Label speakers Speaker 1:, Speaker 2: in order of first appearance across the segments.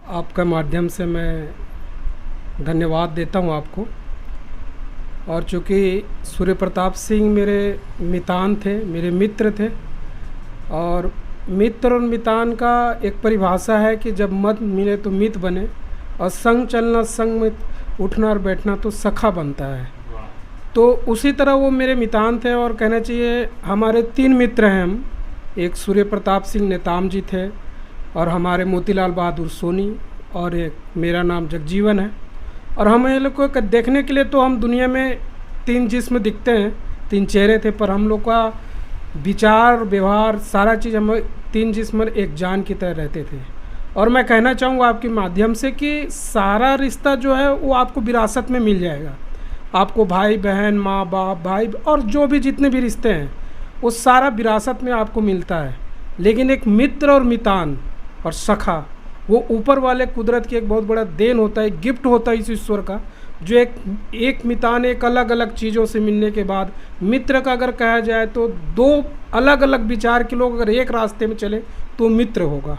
Speaker 1: आपका माध्यम से मैं धन्यवाद देता हूँ आपको। और चूँकि सूर्य प्रताप सिंह मेरे मितान थे, मेरे मित्र थे, और मित्र और मितान का एक परिभाषा है कि जब मत मिले तो मित बने, और संग चलना, संग में उठना और बैठना तो सखा बनता है। तो उसी तरह वो मेरे मितान थे, और कहना चाहिए हमारे 3 मित्र हैं हम। एक सूर्य प्रताप सिंह नेताम जी थे, और हमारे मोतीलाल बहादुर सोनी, और एक मेरा नाम जगजीवन है। और हम ये लोग को देखने के लिए तो हम दुनिया में 3 जिस्म दिखते हैं, 3 चेहरे थे, पर हम लोग का विचार, व्यवहार, सारा चीज़ हम 3 जिस्म एक जान की तरह रहते थे। और मैं कहना चाहूँगा आपके माध्यम से कि सारा रिश्ता जो है वो आपको विरासत में मिल जाएगा। आपको भाई बहन, माँ बाप, भाई और जो भी जितने भी रिश्ते हैं वो सारा विरासत में आपको मिलता है। लेकिन एक मित्र और मितान और सखा, वो ऊपर वाले कुदरत की एक बहुत बड़ा देन होता है, गिफ्ट होता है इस ईश्वर का। जो एक मितान एक अलग अलग चीज़ों से मिलने के बाद, मित्र का अगर कहा जाए तो 2 अलग अलग विचार के लोग अगर एक रास्ते में चले तो मित्र होगा।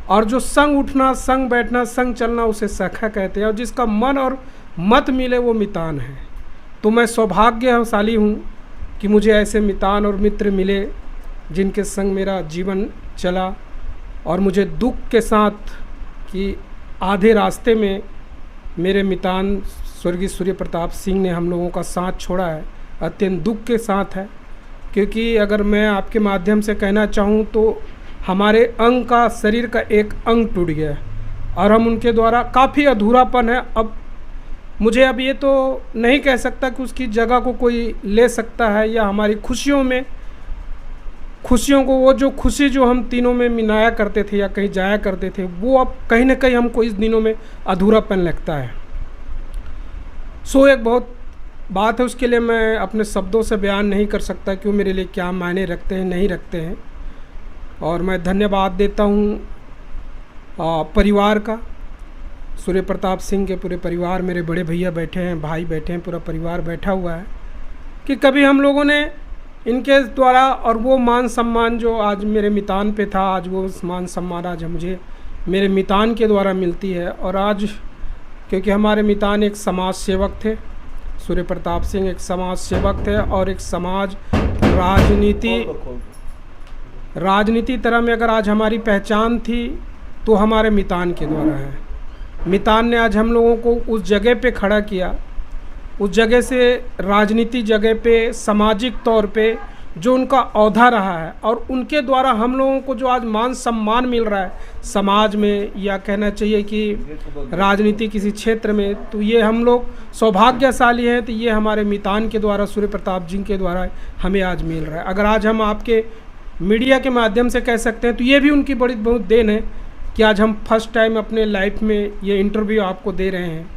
Speaker 1: और जो संग उठना, संग बैठना, संग चलना, उसे सखा कहते हैं। और जिसका मन और मत मिले वो मितान है। तो मैं सौभाग्यशाली हूँ कि मुझे ऐसे मितान और मित्र मिले जिनके संग मेरा जीवन चला। और मुझे दुख के साथ कि आधे रास्ते में मेरे मितान स्वर्गीय सूर्य प्रताप सिंह ने हम लोगों का साथ छोड़ा है, अत्यंत दुख के साथ है। क्योंकि अगर मैं आपके माध्यम से कहना चाहूँ तो हमारे अंग का, शरीर का एक अंग टूट गया है, और हम उनके द्वारा काफ़ी अधूरापन है। अब मुझे अब ये तो नहीं कह सकता कि उसकी जगह को कोई ले सकता है, या हमारी खुशियों को, वो जो खुशी जो हम तीनों में मिलाया करते थे या कहीं जाया करते थे, वो अब कहीं ना कहीं हमको इस दिनों में अधूरापन लगता है। सो एक बहुत बात है, उसके लिए मैं अपने शब्दों से बयान नहीं कर सकता कि वो मेरे लिए क्या मायने रखते हैं, नहीं रखते हैं। और मैं धन्यवाद देता हूँ परिवार का, सूर्य प्रताप सिंह के पूरे परिवार, मेरे बड़े भैया बैठे हैं, भाई बैठे हैं, पूरा परिवार बैठा हुआ है, कि कभी हम लोगों ने इनके द्वारा, और वो मान सम्मान जो आज मेरे मितान पे था, आज वो मान सम्मान आज मुझे मेरे मितान के द्वारा मिलती है। और आज क्योंकि हमारे मितान एक समाज सेवक थे, सूर्य प्रताप सिंह एक समाज सेवक थे, और एक समाज राजनीति तरह में अगर आज हमारी पहचान थी तो हमारे मितान के द्वारा है। मितान ने आज हम लोगों को उस जगह पे खड़ा किया, उस जगह से राजनीति जगह पे, सामाजिक तौर पे जो उनका औहदा रहा है, और उनके द्वारा हम लोगों को जो आज मान सम्मान मिल रहा है समाज में, या कहना चाहिए कि राजनीति किसी क्षेत्र में, तो ये हम लोग सौभाग्यशाली हैं। तो ये हमारे मितान के द्वारा, सूर्य प्रताप जी के द्वारा हमें आज मिल रहा है। अगर आज हम आपके मीडिया के माध्यम से कह सकते हैं तो ये भी उनकी बड़ी बहुत देन है कि आज हम फर्स्ट टाइम अपने लाइफ में ये इंटरव्यू आपको दे रहे हैं।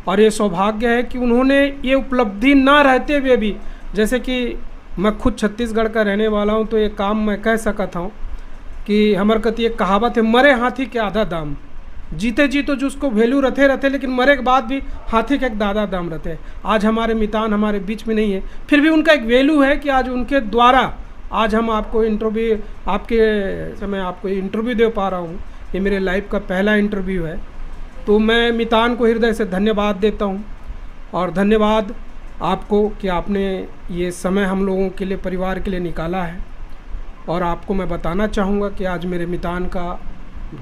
Speaker 1: और ये सौभाग्य है कि उन्होंने ये उपलब्धि ना रहते हुए भी, जैसे कि मैं खुद छत्तीसगढ़ का रहने वाला हूँ, तो ये काम मैं कह सकता हूँ कि हमारे कति एक कहावत है, मरे हाथी के आधा दाम। जीते जी तो जिसको वैल्यू रहते, लेकिन मरे के बाद भी हाथी का एक दादा दाम रहते। आज हमारे मितान हमारे बीच में नहीं है, फिर भी उनका एक वैल्यू है कि आज उनके द्वारा आज हम आपको इंटरव्यू, आपके समय आपको इंटरव्यू दे पा रहा हूँ। ये मेरे लाइफ का पहला इंटरव्यू है। तो मैं मितान को हृदय से धन्यवाद देता हूँ, और धन्यवाद आपको कि आपने ये समय हम लोगों के लिए, परिवार के लिए निकाला है। और आपको मैं बताना चाहूँगा कि आज मेरे मितान का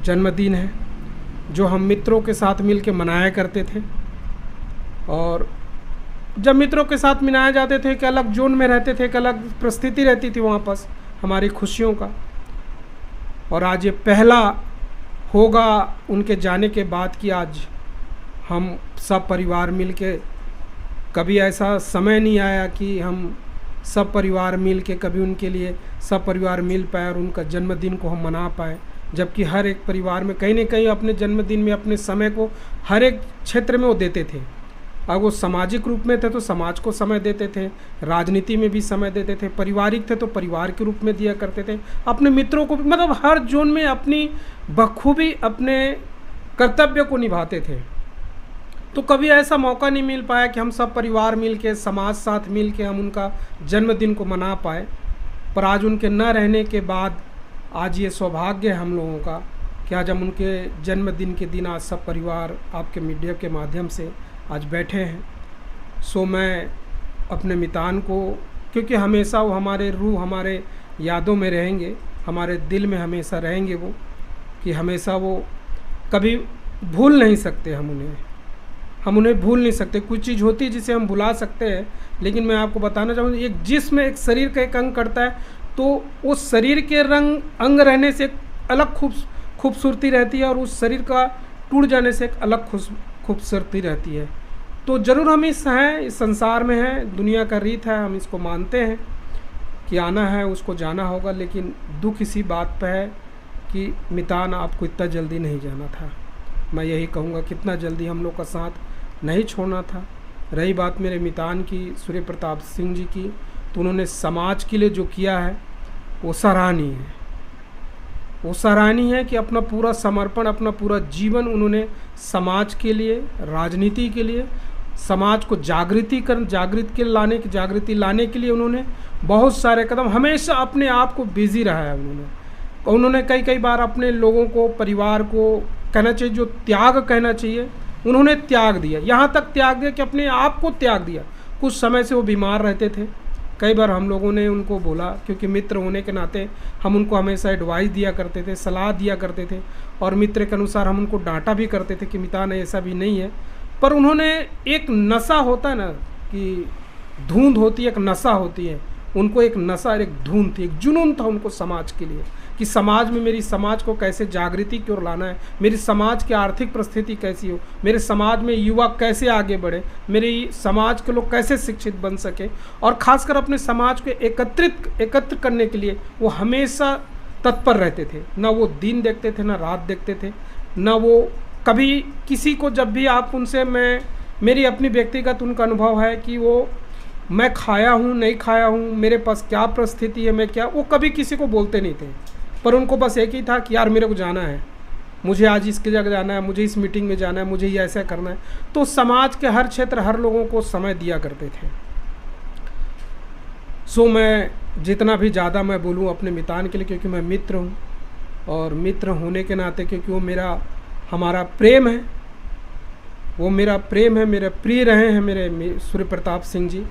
Speaker 1: जन्मदिन है, जो हम मित्रों के साथ मिल के मनाया करते थे। और जब मित्रों के साथ मनाए जाते थे, एक अलग जोन में रहते थे, एक अलग परिस्थिति रहती थी वहाँ पर हमारी खुशियों का। और आज ये पहला होगा उनके जाने के बाद कि आज हम सब परिवार मिल के, कभी ऐसा समय नहीं आया कि हम सब परिवार मिल के कभी उनके लिए सब परिवार मिल पाए और उनका जन्मदिन को हम मना पाए। जबकि हर एक परिवार में कहीं ना कहीं अपने जन्मदिन में अपने समय को हर एक क्षेत्र में वो देते थे। अब वो सामाजिक रूप में थे तो समाज को समय देते थे, राजनीति में भी समय देते थे, पारिवारिक थे तो परिवार के रूप में दिया करते थे, अपने मित्रों को भी, मतलब हर जोन में अपनी बखूबी अपने कर्तव्य को निभाते थे। तो कभी ऐसा मौका नहीं मिल पाया कि हम सब परिवार मिल के, समाज साथ मिल के हम उनका जन्मदिन को मना पाए। पर आज उनके न रहने के बाद आज ये सौभाग्य है हम लोगों का कि आज हम उनके जन्मदिन के दिन आज सब परिवार आपके मीडिया के माध्यम से आज बैठे हैं। सो मैं अपने मितान को, क्योंकि हमेशा वो हमारे रूह, हमारे यादों में रहेंगे, हमारे दिल में हमेशा रहेंगे वो, कि हमेशा वो कभी भूल नहीं सकते हम उन्हें भूल नहीं सकते। कुछ चीज़ होती है जिसे हम भुला सकते हैं, लेकिन मैं आपको बताना चाहूँगा, एक जिस्म एक शरीर का एक अंग करता है, तो उस शरीर के अंग रहने से एक अलग खूबसूरती रहती है, और उस शरीर का टूट जाने से एक अलग खूबसूरती रहती है। तो ज़रूर हम इस संसार में हैं, दुनिया का रीत है, हम इसको मानते हैं कि आना है उसको जाना होगा, लेकिन दुख इसी बात पे है कि मितान आपको इतना जल्दी नहीं जाना था। मैं यही कहूँगा कितना जल्दी हम लोग का साथ नहीं छोड़ना था। रही बात मेरे मितान की, सूर्य प्रताप सिंह जी की, तो उन्होंने समाज के लिए जो किया है वो सराहनीय है। वो सराहनीय है कि अपना पूरा समर्पण, अपना पूरा जीवन उन्होंने समाज के लिए, राजनीति के लिए, समाज को जागृति लाने के लिए उन्होंने बहुत सारे कदम, हमेशा अपने आप को बिजी रहा है उन्होंने कई बार अपने लोगों को, परिवार को कहना चाहिए, जो त्याग कहना चाहिए, उन्होंने त्याग दिया। यहाँ तक त्याग दिया कि अपने आप को त्याग दिया। कुछ समय से वो बीमार रहते थे, कई बार हम लोगों ने उनको बोला, क्योंकि मित्र होने के नाते हम उनको हमेशा एडवाइस दिया करते थे, सलाह दिया करते थे, और मित्र के अनुसार हम उनको डांटा भी करते थे कि मितान ऐसा भी नहीं है। पर उन्होंने, एक नशा होता है ना, कि धुंध होती है, एक नशा होती है, उनको एक नशा, एक धुंध थी, एक जुनून था उनको समाज के लिए, कि समाज में, मेरी समाज को कैसे जागृति की ओर लाना है, मेरी समाज की आर्थिक परिस्थिति कैसी हो, मेरे समाज में युवा कैसे आगे बढ़े, मेरी समाज के लोग कैसे शिक्षित बन सके, और ख़ासकर अपने समाज को एकत्र करने के लिए वो हमेशा तत्पर रहते थे। ना वो दिन देखते थे, ना रात देखते थे, ना वो कभी किसी को, जब भी आप उनसे, मेरी अपनी व्यक्तिगत उनका अनुभव है कि वो, मैं खाया हूँ नहीं खाया हूँ, मेरे पास क्या परिस्थिति है, मैं क्या, वो कभी किसी को बोलते नहीं थे। पर उनको बस एक ही था कि यार मेरे को जाना है, मुझे आज इसकी जगह जाना है, मुझे इस मीटिंग में जाना है, मुझे ये ऐसा करना है। तो समाज के हर क्षेत्र, हर लोगों को समय दिया करते थे। सो मैं जितना भी ज़्यादा मैं बोलूँ अपने मितान के लिए, क्योंकि मैं मित्र हूँ, और मित्र होने के नाते, क्योंकि वो हमारा प्रेम है, वो मेरा प्रेम है, मेरे प्रिय रहे हैं मेरे सूर्य प्रताप सिंह जी।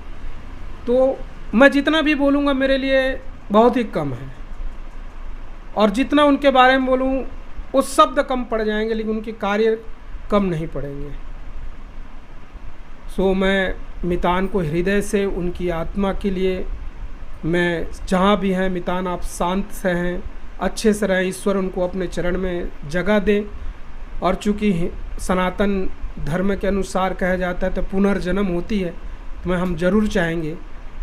Speaker 1: तो मैं जितना भी बोलूँगा मेरे लिए बहुत ही कम है, और जितना उनके बारे में बोलूँ वो शब्द कम पड़ जाएंगे, लेकिन उनके कार्य कम नहीं पड़ेंगे। सो मैं मितान को हृदय से, उनकी आत्मा के लिए, मैं जहाँ भी हैं मितान, आप शांत से हैं, अच्छे से रहें, ईश्वर उनको अपने चरण में जगह दे। और चूँकि सनातन धर्म के अनुसार कहा जाता है तो पुनर्जन्म होती है, तो हम जरूर चाहेंगे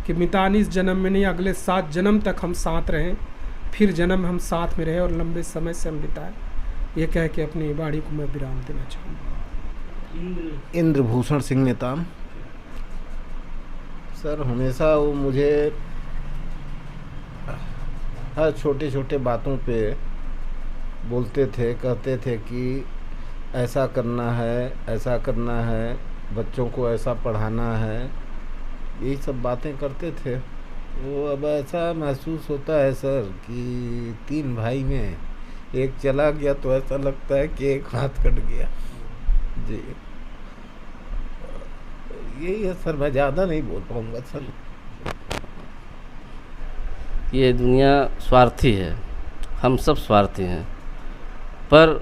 Speaker 1: कि मितान इस जन्म में नहीं, अगले 7 जन्म तक हम साथ रहें, फिर जन्म हम साथ में रहें और लंबे समय से हम बिताएं। ये कह के अपनी वाणी को मैं विराम देना चाहूँगा।
Speaker 2: इंद्रभूषण सिंह मितान सर, हमेशा वो मुझे हर छोटे छोटे बातों पे बोलते थे, कहते थे कि ऐसा करना है, ऐसा करना है, बच्चों को ऐसा पढ़ाना है, यही सब बातें करते थे। वो अब ऐसा महसूस होता है सर कि 3 भाई में एक चला गया तो ऐसा लगता है कि एक हाथ कट गया जी। यही है सर, मैं ज़्यादा नहीं बोल पाऊँगा सर।
Speaker 3: ये दुनिया स्वार्थी है, हम सब स्वार्थी हैं, पर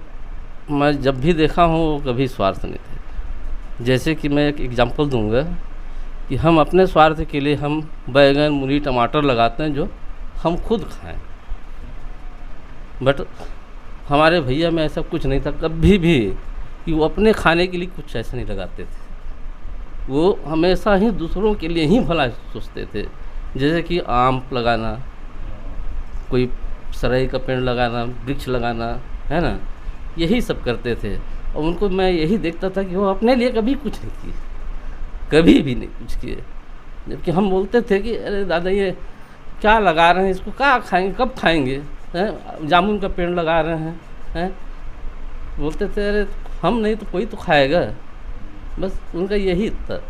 Speaker 3: मैं जब भी देखा हूँ वो कभी स्वार्थ नहीं थे। जैसे कि मैं एक एग्जांपल दूंगा कि हम अपने स्वार्थ के लिए हम बैगन, मूली, टमाटर लगाते हैं जो हम खुद खाएं, बट हमारे भैया में ऐसा कुछ नहीं था कभी भी कि वो अपने खाने के लिए कुछ ऐसा नहीं लगाते थे। वो हमेशा ही दूसरों के लिए ही भला सोचते थे। जैसे कि आम लगाना, कोई सराई का पेड़ लगाना, वृक्ष लगाना, है ना, यही सब करते थे। और उनको मैं यही देखता था कि वो अपने लिए कभी कुछ नहीं किए, कभी भी नहीं कुछ किए। जबकि हम बोलते थे कि अरे दादा ये क्या लगा रहे हैं, इसको क्या खाएंगे, कब खाएंगे, हैं, जामुन का पेड़ लगा रहे हैं। बोलते थे अरे हम नहीं तो कोई तो खाएगा। बस उनका यही था,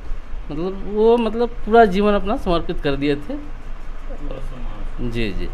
Speaker 3: मतलब पूरा जीवन अपना समर्पित कर दिए थे। जी जी।